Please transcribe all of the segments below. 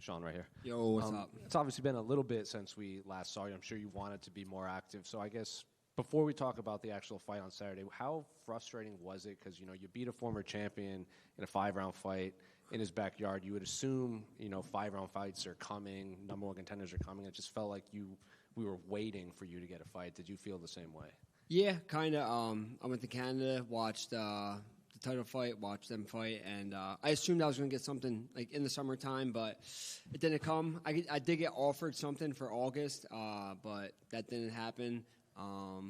Sean right here. Yo, what's up? It's obviously been a little bit since we last saw you. I'm sure you wanted to be more active. So I guess before we talk about the actual fight on Saturday, how frustrating was it? Because, you beat a former champion in a 5-round fight in his backyard. You would assume, 5-round fights are coming, number one contenders are coming. It just felt like we were waiting for you to get a fight. Did you feel the same way? Yeah, kind of. I went to Canada, watched the title fight, watched them fight, and I assumed I was going to get something like in the summertime, but it didn't come. I did get offered something for August, but that didn't happen.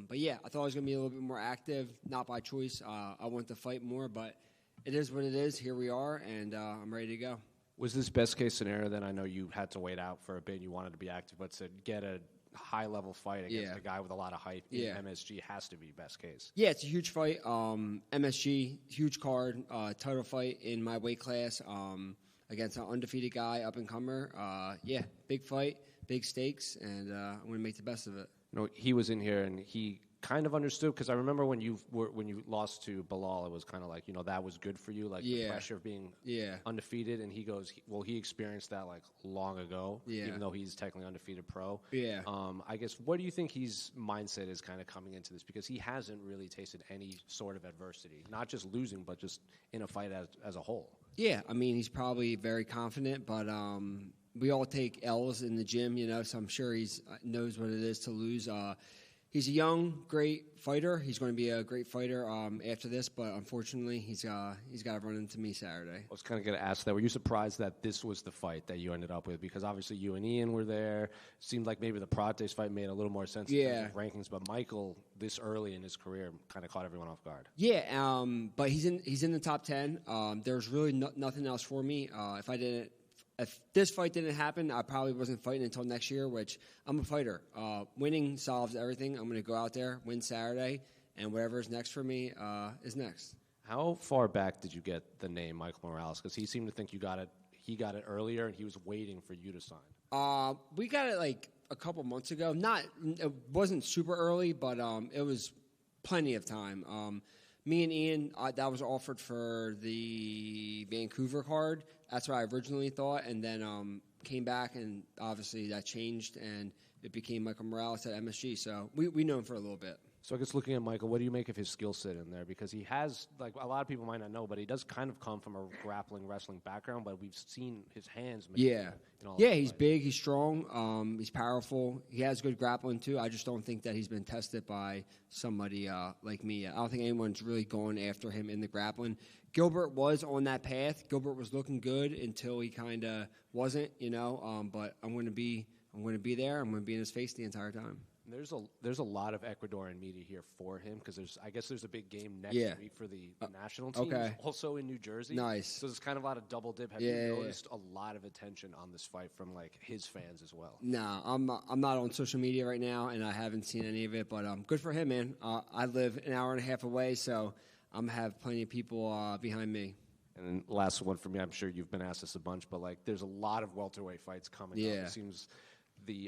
But yeah, I thought I was going to be a little bit more active, not by choice. I wanted to fight more, but it is what it is. Here we are, and I'm ready to go. Was this best case scenario then? I know you had to wait out for a bit. You wanted to be active, but to get a high-level fight against a guy with a lot of hype in MSG has to be best case. Yeah, it's a huge fight. MSG, huge card, title fight in my weight class against an undefeated guy, up-and-comer. Yeah, big fight, big stakes, and I'm going to make the best of it. He was in here, and he kind of understood, because I remember when you lost to Bilal, it was kind of like, that was good for you, like the pressure of being undefeated, and he goes, he experienced that like long ago, even though he's technically undefeated pro. I guess, what do you think his mindset is kind of coming into this, because he hasn't really tasted any sort of adversity, not just losing, but just in a fight as a whole? Yeah, I mean, he's probably very confident, but we all take L's in the gym, so I'm sure he knows what it is to lose. He's a young, great fighter. He's going to be a great fighter after this, but unfortunately, he's got to run into me Saturday. I was kind of going to ask that. Were you surprised that this was the fight that you ended up with? Because obviously you and Ian were there. It seemed like maybe the Prates fight made a little more sense in terms of rankings, but Michael, this early in his career, kind of caught everyone off guard. Yeah, but he's in the top 10. There's really nothing else for me. If this fight didn't happen, I probably wasn't fighting until next year, which I'm a fighter. Winning solves everything. I'm going to go out there, win Saturday, and whatever is next for me is next. How far back did you get the name Michael Morales? Because he seemed to think he got it earlier, and he was waiting for you to sign. We got it like a couple months ago. It wasn't super early, but it was plenty of time. Me and Ian, that was offered for the Vancouver card. That's what I originally thought, and then came back, and obviously that changed, and it became Michael Morales at MSG. So we know him for a little bit. So I guess looking at Michael, what do you make of his skill set in there? Because he has, like a lot of people might not know, but he does kind of come from a grappling, wrestling background, but we've seen his hands. He's big, he's strong, he's powerful. He has good grappling, too. I just don't think that he's been tested by somebody like me yet. I don't think anyone's really going after him in the grappling. Gilbert was on that path. Gilbert was looking good until he kind of wasn't, but I'm going to be there. I'm going to be in his face the entire time. There's a lot of Ecuadorian media here for him, because there's a big game next week for the national team. Also in New Jersey. Nice. So there's kind of a lot of double dip. Have you noticed a lot of attention on this fight from like his fans as well? No, I'm not on social media right now, and I haven't seen any of it. But good for him, man. I live an hour and a half away, so I'm gonna have plenty of people behind me. And then last one for me, I'm sure you've been asked this a bunch, but like there's a lot of welterweight fights coming up. It seems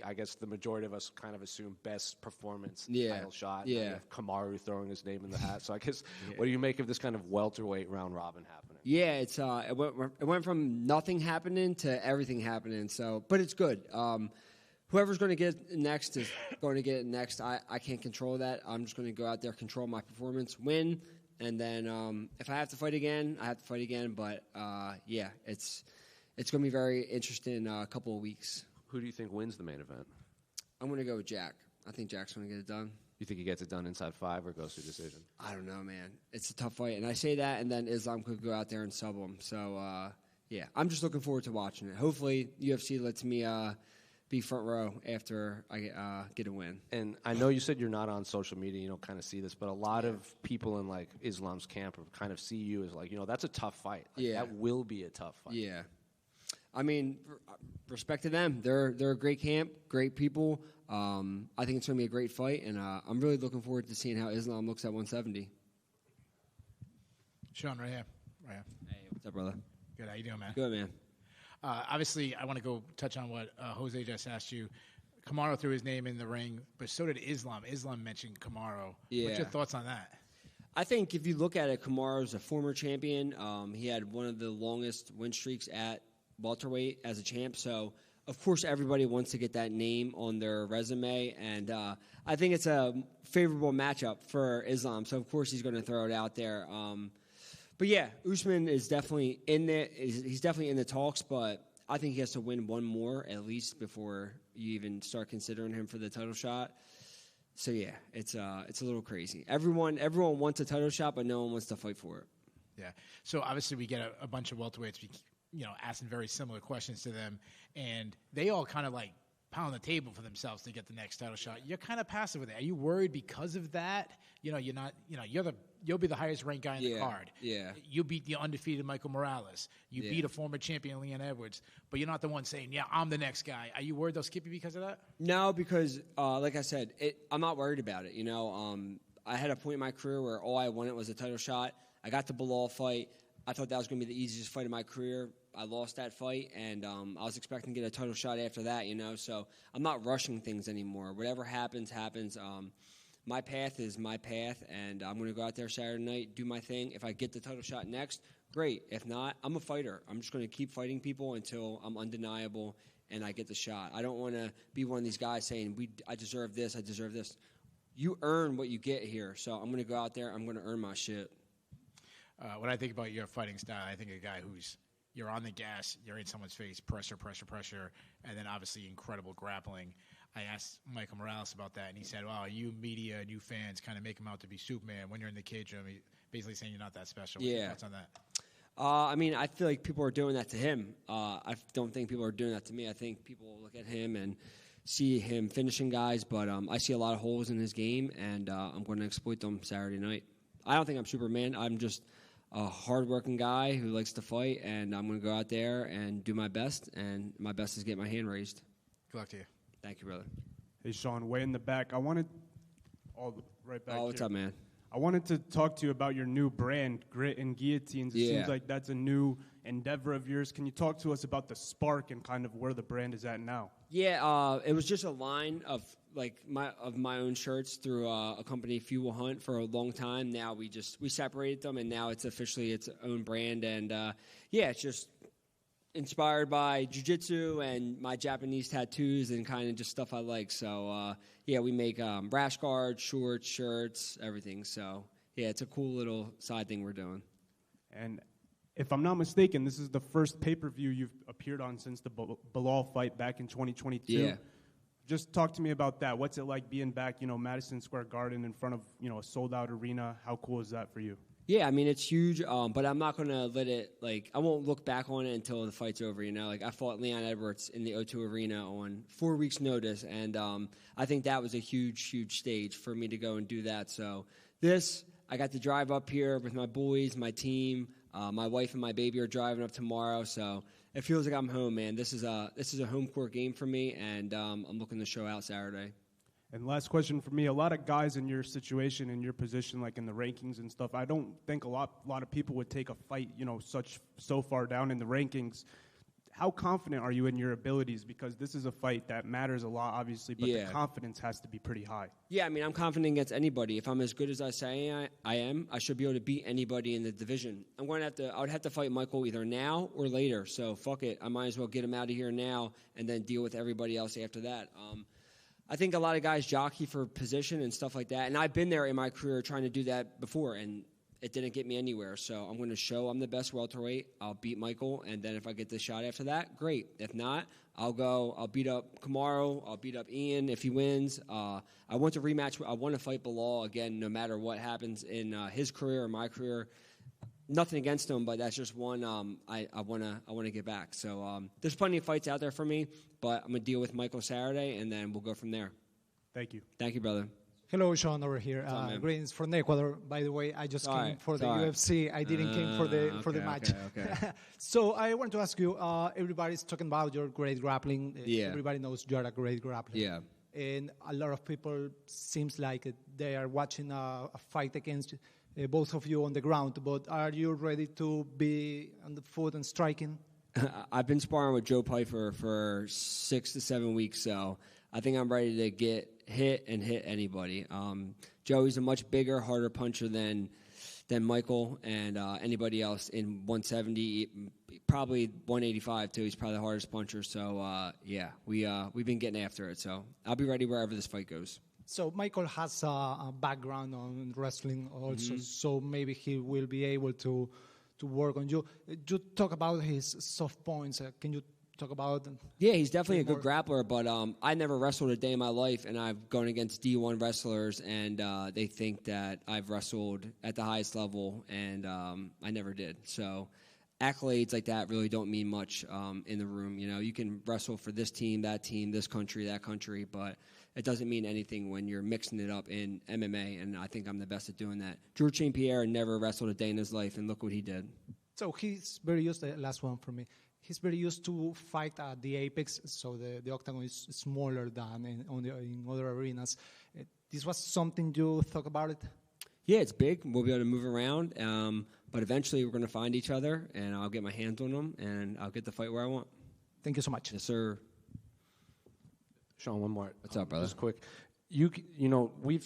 I guess the majority of us kind of assume best performance title shot. You have Kamaru throwing his name in the hat. So I guess what do you make of this kind of welterweight round robin happening? Yeah, it went from nothing happening to everything happening. So, but it's good. Whoever's going to get it next is going to get it next. I can't control that. I'm just going to go out there, control my performance, win, and then if I have to fight again, I have to fight again. But it's going to be very interesting a couple of weeks. Who do you think wins the main event? I'm going to go with Jack. I think Jack's going to get it done. You think he gets it done inside 5 or goes to decision? I don't know, man. It's a tough fight. And I say that, and then Islam could go out there and sub him. So, I'm just looking forward to watching it. Hopefully, UFC lets me be front row after I get a win. And I know you said you're not on social media, you don't kind of see this, but a lot of people in, like, Islam's camp kind of see you as, like, that's a tough fight. Like, that will be a tough fight. Yeah. I mean, respect to them. They're a great camp, great people. I think it's going to be a great fight, and I'm really looking forward to seeing how Islam looks at 170. Sean, right here. Hey, what's up, brother? Good. How you doing, man? Good, man. Obviously, I want to go touch on what Jose just asked you. Kamaru threw his name in the ring, but so did Islam. Islam mentioned Kamaru. Yeah. What's your thoughts on that? I think if you look at it, Kamaru's a former champion. He had one of the longest win streaks at welterweight as a champ. So, of course, everybody wants to get that name on their resume, and I think it's a favorable matchup for Islam. So, of course, he's going to throw it out there. But yeah, Usman is definitely in there. He's definitely in the talks, but I think he has to win one more at least before you even start considering him for the title shot. So yeah, it's a little crazy. Everyone wants a title shot, but no one wants to fight for it. Yeah. So obviously we get a bunch of welterweights, asking very similar questions to them, and they all kind of like pound the table for themselves to get the next title shot. You're kind of passive with it. Are you worried because of that? You're not. You'll be the highest ranked guy in the card. Yeah. You beat the undefeated Michael Morales. You beat a former champion, Leon Edwards. But you're not the one saying, "Yeah, I'm the next guy." Are you worried they'll skip you because of that? No, because like I said, I'm not worried about it. I had a point in my career where all I wanted was a title shot. I got the Bilal fight. I thought that was going to be the easiest fight of my career. I lost that fight, and I was expecting to get a title shot after that, So I'm not rushing things anymore. Whatever happens, happens. My path is my path, and I'm going to go out there Saturday night, do my thing. If I get the title shot next, great. If not, I'm a fighter. I'm just going to keep fighting people until I'm undeniable and I get the shot. I don't want to be one of these guys saying, I deserve this, I deserve this. You earn what you get here, so I'm going to go out there, I'm going to earn my shit. When I think about your fighting style, I think a guy you're on the gas, you're in someone's face, pressure, and then obviously incredible grappling. I asked Michael Morales about that, and he said, "Wow, you media, you fans kind of make him out to be Superman when you're in the cage room." He basically saying you're not that special. What's your thoughts on that? I feel like people are doing that to him. I don't think people are doing that to me. I think people look at him and see him finishing guys, but I see a lot of holes in his game, and I'm going to exploit them Saturday night. I don't think I'm Superman. I'm just a hard-working guy who likes to fight, and I'm going to go out there and do my best, and my best is get my hand raised. Good luck to you. Thank you, brother. Hey, Sean, way in the back. Right back. What's up, man? I wanted to talk to you about your new brand, Grit and Guillotines. It seems like that's a new endeavor of yours. Can you talk to us about the spark and kind of where the brand is at now? Yeah, it was just a line of my own shirts through a company, Fuel Hunt, for a long time. Now we separated them, and now it's officially its own brand. And it's just inspired by jiu-jitsu and my Japanese tattoos and kind of just stuff I like. So we make rash guards, shorts, shirts, everything. So it's a cool little side thing we're doing. And if I'm not mistaken, this is the first pay-per-view you've appeared on since the Bilal fight back in 2022. Yeah. Just talk to me about that. What's it like being back, Madison Square Garden in front of, a sold-out arena? How cool is that for you? Yeah, I mean, it's huge, but I'm not going to let it, I won't look back on it until the fight's over, I fought Leon Edwards in the O2 Arena on 4 weeks' notice, and I think that was a huge, huge stage for me to go and do that. So I got to drive up here with my boys, my team. My wife and my baby are driving up tomorrow, so it feels like I'm home, man. This is a home court game for me, and I'm looking to show out Saturday. And last question for me, a lot of guys in your situation, in your position, like in the rankings and stuff, I don't think a lot of people would take a fight, so far down in the rankings. How confident are you in your abilities? Because this is a fight that matters a lot, obviously, but the confidence has to be pretty high. Yeah, I mean, I'm confident against anybody. If I'm as good as I say I am, I should be able to beat anybody in the division. I would have to fight Michael either now or later. So fuck it, I might as well get him out of here now and then deal with everybody else after that. I think a lot of guys jockey for position and stuff like that, and I've been there in my career trying to do that before, and it didn't get me anywhere. So I'm going to show I'm the best welterweight. I'll beat Michael, and then if I get the shot after that, great. If not, I'll beat up Kamaru. I'll beat up Ian if he wins. I want to rematch. I want to fight Bilal again, no matter what happens in his career or my career. Nothing against him, but that's just one I want to get back. So there's plenty of fights out there for me, but I'm going to deal with Michael Saturday, and then we'll go from there. Thank you. Thank you, brother. Hello, Sean, over here. Greetings from Ecuador. By the way, I just came for the UFC. I didn't came for the match. Okay. So I want to ask you, everybody's talking about your great grappling. Yeah. Everybody knows you're a great grappler. Yeah. And a lot of people seems like they are watching a fight against both of you on the ground. But are you ready to be on the foot and striking? I've been sparring with Joe Pyfer for 6 to 7 weeks, so I think I'm ready to get hit anybody. Joey's a much bigger, harder puncher than than Michael and anybody else in 170, probably 185 too. He's probably the hardest puncher. So we've been getting after it. So I'll be ready wherever this fight goes. So Michael has a background on wrestling also, so maybe he will be able to work on you. You talk about his soft points. Can you talk about? Yeah, he's definitely a good grappler, but I never wrestled a day in my life, and I've gone against D1 wrestlers, and they think that I've wrestled at the highest level, and I never did. So accolades like that really don't mean much in the room. You know, you can wrestle for this team, this country, that country, but it doesn't mean anything when you're mixing it up in MMA, and I think I'm the best at doing that. Drew St. Pierre never wrestled a day in his life, and look what he did. So he's very used, the last one for me, he's very used to fight at the apex, so the octagon is smaller than in other arenas. This was something you thought about it? Yeah, it's big. We'll be able to move around, but eventually we're going to find each other, and I'll get my hands on them, and I'll get the fight where I want. Thank you so much. Yes, sir. Sean, one more. What's up, brother? Just quick. You know, you've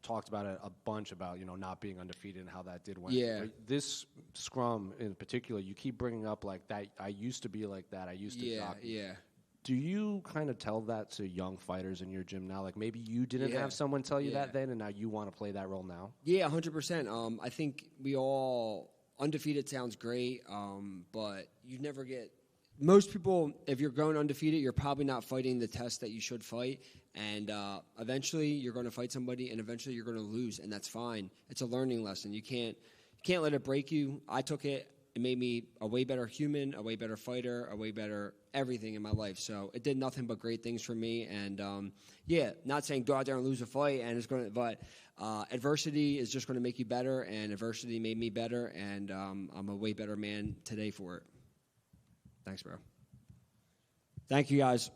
talked about it a bunch about, you know, not being undefeated and how that did win. Yeah. This scrum in particular, you keep bringing up like that. I used to be like that. I used to jockey. Yeah. Do you kind of tell that to young fighters in your gym now? Like maybe you didn't have someone tell you that then, and now you want to play that role now? Yeah, 100%. I think we all, undefeated sounds great, but you never get, most people, if you're going undefeated, you're probably not fighting the test that you should fight, and eventually you're going to fight somebody, and eventually you're going to lose, and that's fine. It's a learning lesson. You can't let it break you. I took it. It made me a way better human, a way better fighter, a way better everything in my life. So it did nothing but great things for me. And not saying go out there and lose a fight, and it's going to, but adversity is just going to make you better, and adversity made me better, and I'm a way better man today for it. Thanks, bro. Thank you, guys.